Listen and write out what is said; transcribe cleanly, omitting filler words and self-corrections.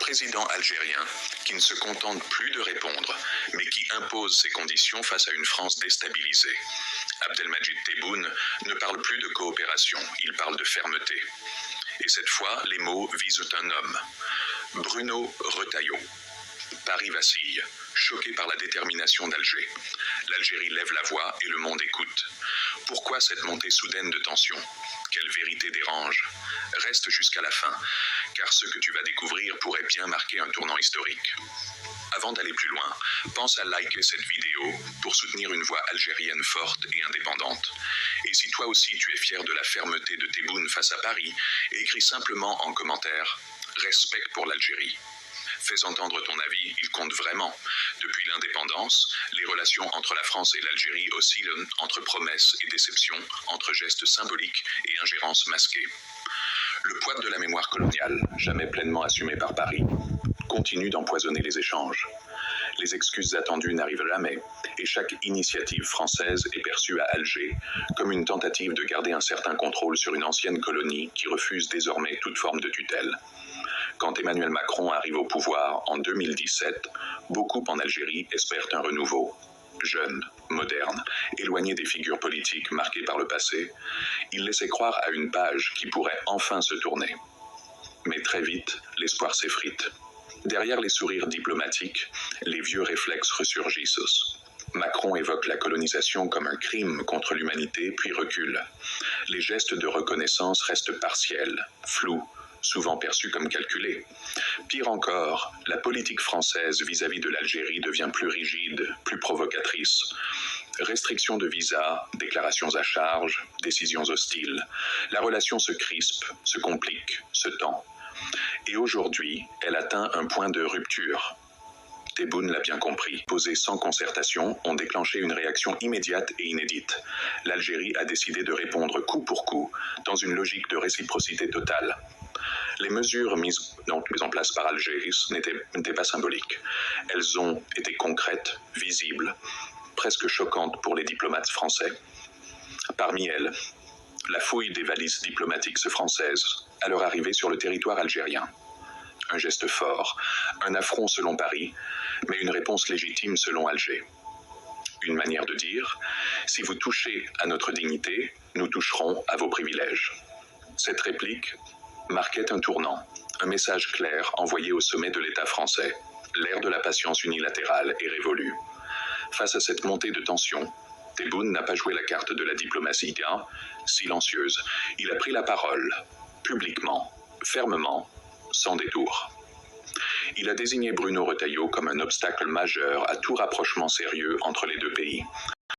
président algérien qui ne se contente plus de répondre, mais qui impose ses conditions face à une France déstabilisée. Abdelmadjid Tebboune ne parle plus de coopération, il parle de fermeté. Et cette fois, les mots visent un homme. Bruno Retailleau. Paris vacille, choqué par la détermination d'Alger. L'Algérie lève la voix et le monde écoute. Pourquoi cette montée soudaine de tension? Quelle vérité dérange? Reste jusqu'à la fin, car ce que tu vas découvrir pourrait bien marquer un tournant historique. Avant d'aller plus loin, pense à liker cette vidéo pour soutenir une voix algérienne forte et indépendante. Et si toi aussi tu es fier de la fermeté de Tebboune face à Paris, écris simplement en commentaire « Respect pour l'Algérie ». Fais entendre ton avis, il compte vraiment. Depuis l'indépendance, les relations entre la France et l'Algérie oscillent entre promesses et déceptions, entre gestes symboliques et ingérences masquées. Le poids de la mémoire coloniale, jamais pleinement assumé par Paris, continue d'empoisonner les échanges. Les excuses attendues n'arrivent jamais, et chaque initiative française est perçue à Alger comme une tentative de garder un certain contrôle sur une ancienne colonie qui refuse désormais toute forme de tutelle. Quand Emmanuel Macron arrive au pouvoir en 2017, beaucoup en Algérie espèrent un renouveau. Jeune, moderne, éloigné des figures politiques marquées par le passé, il laissait croire à une page qui pourrait enfin se tourner. Mais très vite, l'espoir s'effrite. Derrière les sourires diplomatiques, les vieux réflexes ressurgissent. Macron évoque la colonisation comme un crime contre l'humanité, puis recule. Les gestes de reconnaissance restent partiels, flous, souvent perçus comme calculés. Pire encore, la politique française vis-à-vis de l'Algérie devient plus rigide, plus provocatrice. Restrictions de visas, déclarations à charge, décisions hostiles. La relation se crispe, se complique, se tend. Et aujourd'hui, elle atteint un point de rupture. Tebboune l'a bien compris. Posés sans concertation, ont déclenché une réaction immédiate et inédite. L'Algérie a décidé de répondre coup pour coup, dans une logique de réciprocité totale. Les mesures mises en place par Alger n'étaient pas symboliques. Elles ont été concrètes, visibles, presque choquantes pour les diplomates français. Parmi elles, la fouille des valises diplomatiques françaises à leur arrivée sur le territoire algérien. Un geste fort, un affront selon Paris, mais une réponse légitime selon Alger. Une manière de dire « Si vous touchez à notre dignité, nous toucherons à vos privilèges ». Cette réplique marquait un tournant, un message clair envoyé au sommet de l'État français. L'ère de la patience unilatérale est révolue. Face à cette montée de tension, Tebboune n'a pas joué la carte de la diplomatie, silencieuse. Il a pris la parole, publiquement, fermement, sans détour. Il a désigné Bruno Retailleau comme un obstacle majeur à tout rapprochement sérieux entre les deux pays.